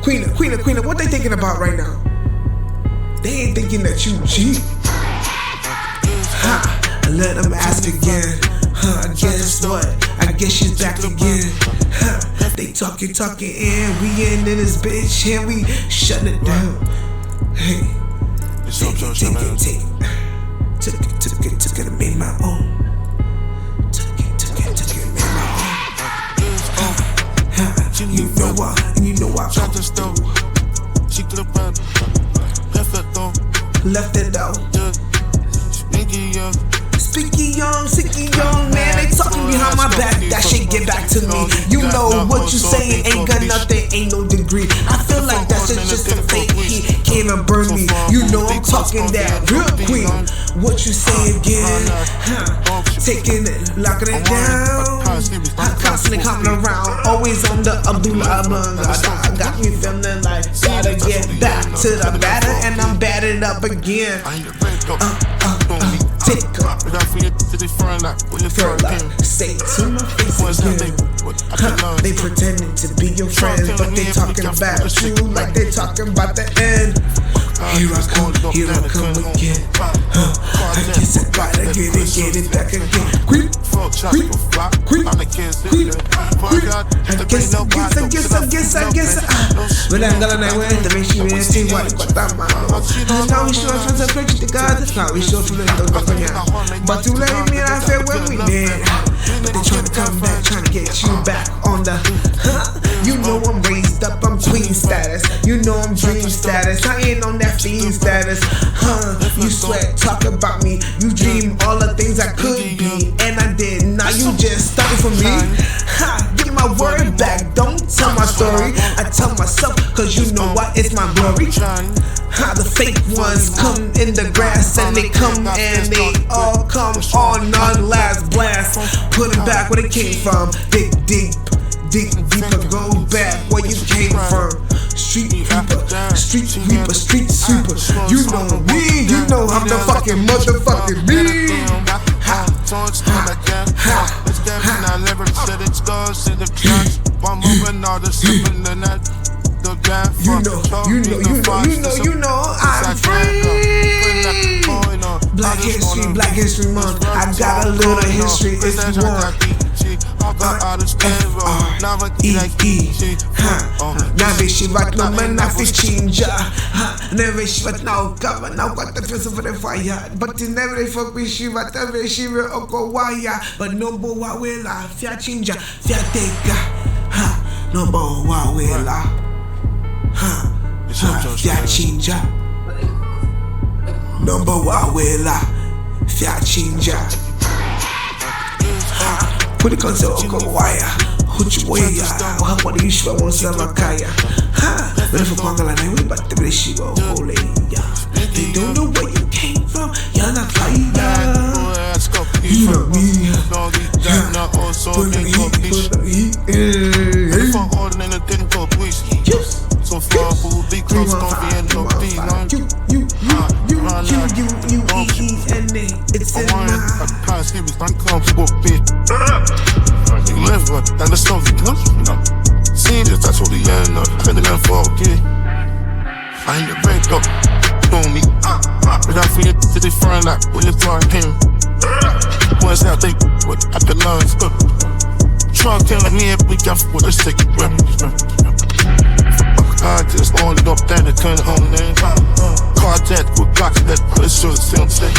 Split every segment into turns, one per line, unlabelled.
Queena, what they thinking about right now? They ain't thinking that you G. Let them ask again. Guess what? I guess she's back again. They talking, and we in this bitch and we shut it down. Hey, took it and made my own. Took it, made my own. You know what? And you know what? Left it out. Speaky young, man, they talking behind my back. That shit get back to me. You know what you saying ain't got nothing, ain't no degree. I feel like that shit just a fake heat, can't even burn me. You know I'm talking that real queen. What you say again? Taking it, locking it down. I'm constantly coming around, always on the Abdullah Abanga. Got me feeling like gotta get back to the batter, and I'm batted up again. Take up, say to my face again. They pretending to be your friends, but they talking about you like they talking about the end. Here I come again. I guess I gotta get it back again. Creep. I guess. When I'm gonna night when the machine is see what I'm on. Now we show us a picture to God. Now we show through the but you let me I said when we did. But they trying to come back, trying to get you back on the You know I'm raised up, I'm queen status. You know I'm dream status. I ain't on that fiend status. You sweat, talk about me. You dream all the things I could be, and I did. Now you just started for me. Get my word back, don't tell my story. I tell myself, cause you know what, it's my glory. The fake ones come in the grass, and they come and they all come on last blast. Put it back where they came from. Dig deeper, go back where you came from. Street sweeper. You know me, you know I'm the fucking motherfucking me. You know I'm free. Black History Month. I got a little history if you want. F-R-E-E. Never she right no man never change. Never she right now cover now got the face for the fire. But you never fuck with she right ever she will go wire. But no more what will I fear change. Fear take no more what will I fear change. Number one will I fear change. Put it on the wire. Huchwaya, what do you show on Samakaya? When for Pangala, we but the Brishigo, holy. They don't know where you came from, you're not fire. You know me,
so far, who be close, don't be in no B.
It's in my
past, he was uncomfortable, bitch. You live right, and the snow, you know. Seen this, that's all the end of. I couldn't let fall, okay. I ain't the break up, on me. But I feel it to the front, like, when you're trying him. What's that thing? What I can learn, Trunk telling me if we got for the sticky rep. I just owned up that and turned on name. Carjack with blocks that put short still say.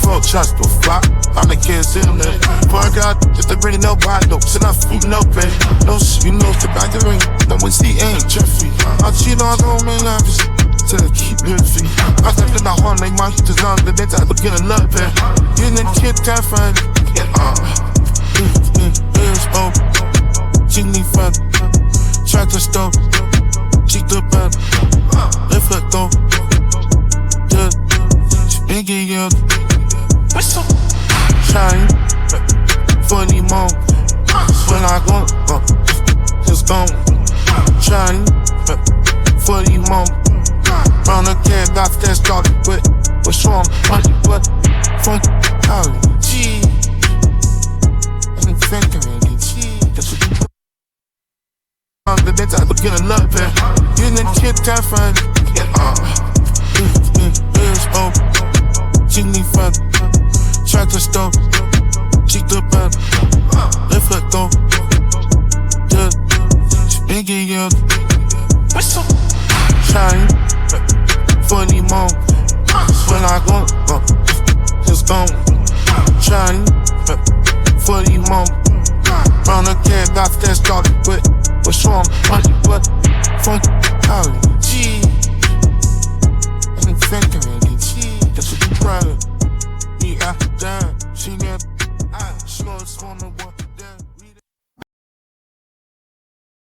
Fuck shots to flop, I'm the kids in there. Park out, just to really know why no. Send out food, no pay. No shit, you know the back of the ring. No one see ain't Jeffrey. I cheat on home and I just to keep it free. I stepped in the horn, like my heat is on the next I look in a love pair. You the kid can't find it. Oh, Jimmy Fat, track the stove. She the bad, lift it though. Yeah, Biggie, yeah. What's up? Shine, funny mom. When I go, just gone. Shine, funny mom. Round the cat, got that started with. What's wrong? What? Fun, how? Gee, I'm thinking, gee. kids out beginning love it. You didn't kid time fine. Oh, Jimmy Fun, tractor stop, cheat the band, left let go. Yeah, speaking out. Shine, funny mom. When I go, it's gone. Shine, funny mom. Round the cat, got that started, but what's wrong? Money, what? Funky, how?